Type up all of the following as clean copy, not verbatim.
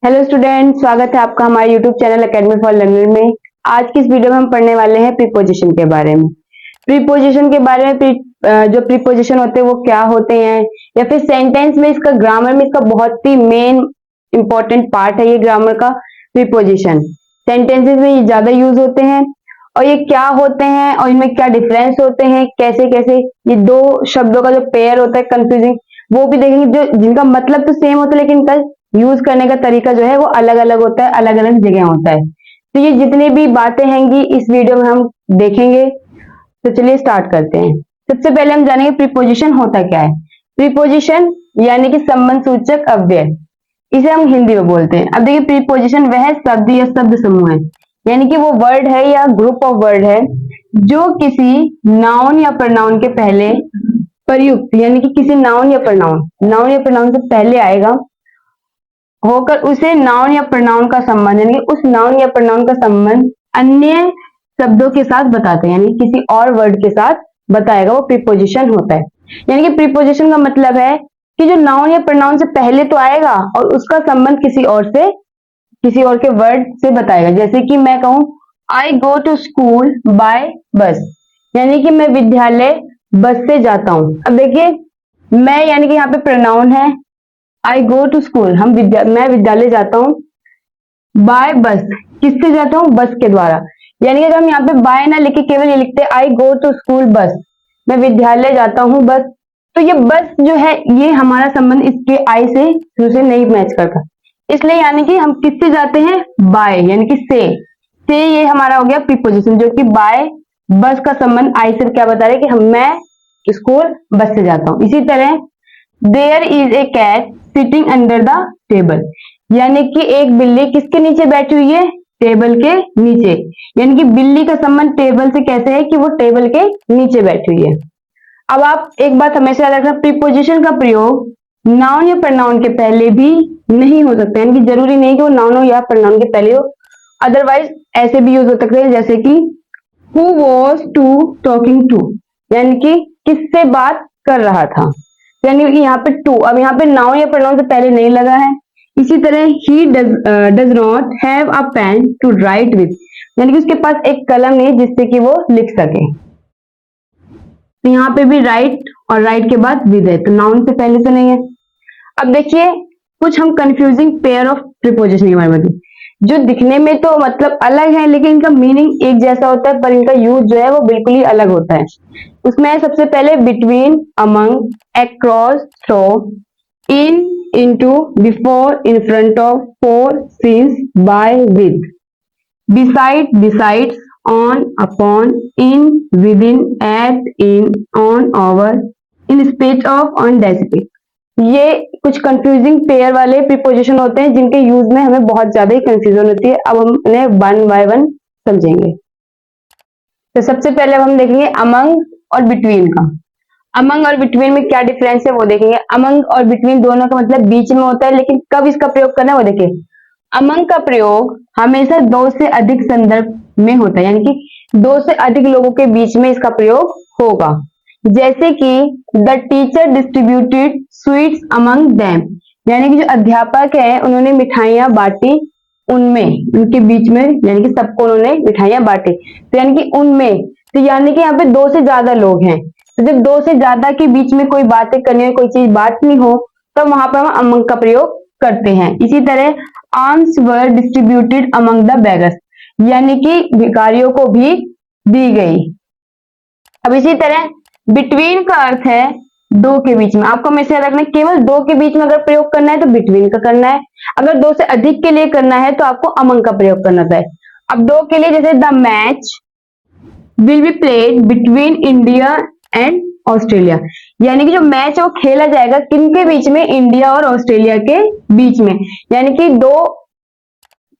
Hello student, स्वागत है आपका हमारे YouTube channel academy for learner में। आज की इस वीडियो में हम पढ़ने वाले हैं प्रीपोजिशन के बारे में। प्रीपोजिशन के बारे में जो प्रीपोजिशन होते हैं वो क्या होते हैं, या फिर सेंटेंस में इसका ग्रामर में इसका बहुत ही मेन इंपॉर्टेंट पार्ट है ये ग्रामर का प्रीपोजिशन। सेंटेंसेस में ये ज्यादा यूज होते हैं और ये क्या होते हैं और इनमें क्या डिफरेंस होते हैं, कैसे कैसे ये दो शब्दों का जो पेयर होता है कंफ्यूजिंग, वो भी देखेंगे। जो जिनका मतलब तो सेम होता है लेकिन इनका यूज करने का तरीका जो है वो अलग अलग होता है, अलग अलग जगह होता है। तो ये जितनी भी बातें हैंगी इस वीडियो में हम देखेंगे। तो चलिए स्टार्ट करते हैं। सबसे पहले हम जानेंगे प्रीपोजिशन होता क्या है। प्रीपोजिशन यानी कि संबंध सूचक अव्यय, इसे हम हिंदी में बोलते हैं। अब देखिए, प्रीपोजिशन वह शब्द या शब्द समूह है, यानी कि वो वर्ड है या ग्रुप ऑफ वर्ड है जो किसी नाउन या प्रनाउन के पहले प्रयुक्त, यानी कि किसी नाउन या प्रनाउन से पहले आएगा होकर उसे नाउन या प्रनाउन का संबंध, यानी उस नाउन या प्रनाउन का संबंध अन्य शब्दों के साथ बताते हैं, यानी किसी और वर्ड के साथ बताएगा, वो प्रीपोजिशन होता है। यानी कि प्रीपोजिशन का मतलब है कि जो नाउन या प्रनाउन से पहले तो आएगा और उसका संबंध किसी और के वर्ड से बताएगा। जैसे कि मैं कहूं आई गो टू स्कूल बाय बस, यानी कि मैं विद्यालय बस से जाता हूं। अब देखिए, मैं यानी कि यहाँ पे प्रनाउन है, आई गो टू स्कूल मैं विद्यालय जाता हूँ, बाय बस किससे जाता हूँ, बस के द्वारा। यानी कि अगर हम यहाँ पे बाय ना लिखे केवल ये लिखते आई गो टू स्कूल बस, मैं विद्यालय जाता हूँ बस, तो ये बस जो है ये हमारा संबंध इसके आई से शुरू से नहीं मैच करता। इसलिए यानी कि हम किससे जाते हैं, बाय, यानी कि से ये हमारा हो गया प्रीपोजिशन, जो कि बाय बस का संबंध आई से क्या बता रहे कि मैं स्कूल बस से जाता हूँ। इसी तरह there is a cat sitting under the table, यानी कि एक बिल्ली किसके नीचे बैठी हुई है, टेबल के नीचे। यानी कि बिल्ली का संबंध टेबल से कैसे है कि वो टेबल के नीचे बैठी हुई है। अब आप एक बात हमेशा याद रखना, प्रीपोजिशन का प्रयोग नाउन या प्रनाउन के पहले भी नहीं हो सकता, यानी कि जरूरी नहीं कि वो नाउन हो या प्रनाउन के पहले हो। अदरवाइज ऐसे भी यूज हो सकते हैं, जैसे कि who was to talking to, यानी कि किससे बात कर रहा था, यानी कि यहाँ पे टू, अब यहाँ पे नाउन या प्रोनाउन से पहले नहीं लगा है। इसी तरह he does not have a pen to write with, यानी कि उसके पास एक कलम नहीं जिससे कि वो लिख सके। तो यहाँ पे भी राइट और राइट के बाद विद है, तो नाउन से पहले तो नहीं है। अब देखिए, कुछ हम कंफ्यूजिंग पेयर ऑफ प्रीपोजिशन के बारे में, जो दिखने में तो मतलब अलग है लेकिन इनका मीनिंग एक जैसा होता है, पर इनका यूज जो है वो बिल्कुल ही अलग होता है। उसमें सबसे पहले between, among, across, through, in, into, before, in front of, for, since, by, with, beside, besides, on, upon, in, within, at, in, on, over, in space of, on डेसिपिक। ये कुछ कंफ्यूजिंग पेयर वाले preposition होते हैं जिनके use में हमें बहुत ज्यादा ही कंफ्यूजन होती है। अब हम इन्हें वन बाय वन समझेंगे। तो सबसे पहले अब हम देखेंगे अमंग और बिटवीन का। अमंग और बिटवीन में क्या डिफरेंस है वो देखेंगे। अमंग और बिटवीन दोनों का मतलब बीच में होता है, लेकिन कब इसका प्रयोग करना है वो देखिए। अमंग का प्रयोग हमेशा दो से अधिक संदर्भ में होता है, यानी कि दो से अधिक लोगों के बीच में इसका प्रयोग होगा। जैसे कि the teacher distributed sweets among them, यानी कि जो अध्यापक है उन्होंने मिठाइयां बांटी उनमें, उनके बीच में, यानी कि सबको उन्होंने मिठाइयां बांटी, तो यानी कि उनमें, तो यानी कि यहाँ पे दो से ज्यादा लोग हैं। तो जब दो से ज्यादा के बीच में कोई बातें करनी हो, कोई चीज बांटनी हो, तो वहां पर हम अमंग का प्रयोग करते हैं। इसी तरह arms were distributed among the beggars, यानी कि भिखारियों को भी दी गई। अब इसी तरह बिटवीन का अर्थ है दो के बीच में। आपको हमेशा याद रखना, केवल दो के बीच में अगर प्रयोग करना है तो बिटवीन का करना है, अगर दो से अधिक के लिए करना है तो आपको अमंग का प्रयोग करना है। अब दो के लिए जैसे the match will be played between India and Australia, यानी कि जो मैच है वो खेला जाएगा किनके बीच में, इंडिया और ऑस्ट्रेलिया के बीच में, यानी कि दो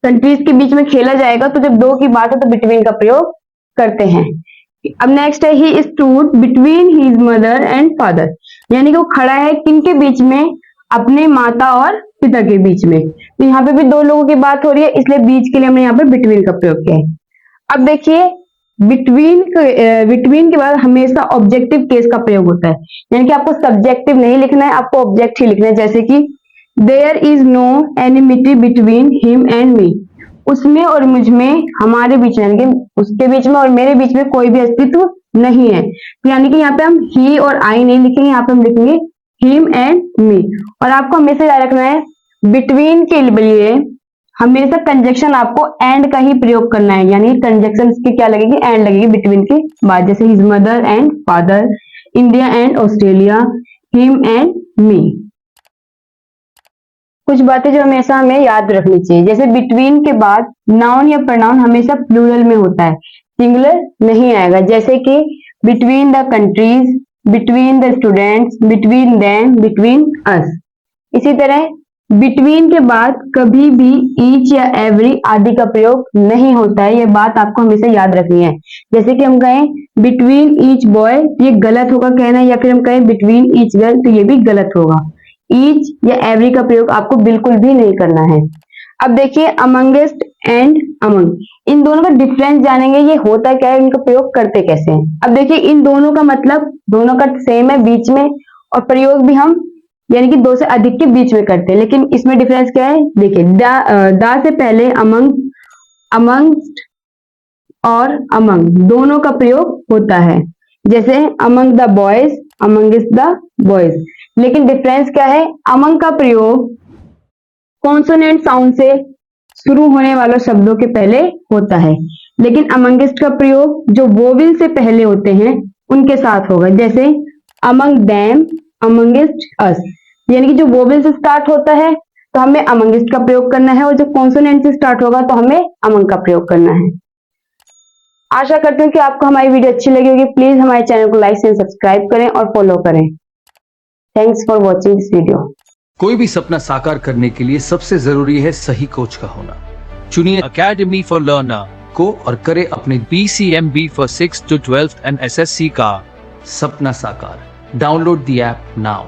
कंट्रीज के बीच में खेला जाएगा। तो जब दो की बात है तो बिटवीन का प्रयोग करते हैं। अब नेक्स्ट है he stood between his mother and father, यानी कि वो खड़ा है किनके बीच में, अपने माता और पिता के बीच में। तो यहाँ पे भी दो लोगों की बात हो रही है, इसलिए बीच के लिए हमने यहाँ पे बिटवीन का प्रयोग किया है। अब देखिए, बिटवीन के बाद हमेशा ऑब्जेक्टिव केस का प्रयोग होता है, यानी कि आपको सब्जेक्टिव नहीं लिखना है, आपको ऑब्जेक्ट ही लिखना है। जैसे कि there is no enmity between him and me. उसमें और मुझ में, हमारे बीच में, यानी कि उसके बीच में और मेरे बीच में कोई भी अस्तित्व नहीं है। तो यानी कि यहाँ पे हम ही और आई नहीं लिखेंगे, यहाँ पे हम लिखेंगे हिम एंड मी। और आपको हमेशा याद रखना है, बिटवीन के लिए हमेशा कंजक्शन आपको एंड का ही प्रयोग करना है, यानी कंजक्शन की क्या लगेगी, एंड लगेगी बिटवीन के बाद। जैसे his mother and father, India and Australia, him and मी। कुछ बातें जो हमेशा हमें याद रखनी चाहिए, जैसे बिटवीन के बाद नाउन या प्रोनाउन हमेशा प्लूरल में होता है, सिंगुलर नहीं आएगा। जैसे कि between the countries, between the students, between them, between us. इसी तरह बिटवीन के बाद कभी भी ईच या एवरी आदि का प्रयोग नहीं होता है, यह बात आपको हमेशा याद रखनी है। जैसे कि हम कहें बिटवीन ईच बॉय, ये गलत होगा कहना, या फिर हम कहें बिटवीन ईच गर्ल, तो ये भी गलत होगा। ईच या एवरी का प्रयोग आपको बिल्कुल भी नहीं करना है। अब देखिए अमंगेस्ट एंड अमंग, इन दोनों का डिफरेंस जानेंगे, ये होता क्या है, इनका प्रयोग करते कैसे हैं। अब देखिए इन दोनों का मतलब, दोनों का सेम है बीच में, और प्रयोग भी हम यानी कि दो से अधिक के बीच में करते हैं, लेकिन इसमें डिफरेंस क्या है। देखिए दा से पहले अमंग, अमंगस्ट और अमंग दोनों का प्रयोग होता है। जैसे among the boys, amongst the boys. लेकिन डिफरेंस क्या है, अमंग का प्रयोग कॉन्सोनेंट साउंड से शुरू होने वाले शब्दों के पहले होता है, लेकिन अमंगस्ट का प्रयोग जो वोवेल से पहले होते हैं उनके साथ होगा। जैसे अमंग देम, अमंगस्ट अस, यानी कि जो वोवेल से स्टार्ट होता है तो हमें अमंगस्ट का प्रयोग करना है, और जो कॉन्सोनेंट से स्टार्ट होगा तो हमें अमंग का प्रयोग करना है। आशा करती हूँ कि आपको हमारी वीडियो अच्छी लगी होगी। प्लीज हमारे चैनल को लाइक एंड सब्सक्राइब करें और फॉलो करें। Thanks for watching this video. कोई भी सपना साकार करने के लिए सबसे जरूरी है सही कोच का होना। चुनिए अकेडमी फॉर लर्नर को और करें अपने BCMB for 6th to 12th and SSC का सपना साकार। Download the app now.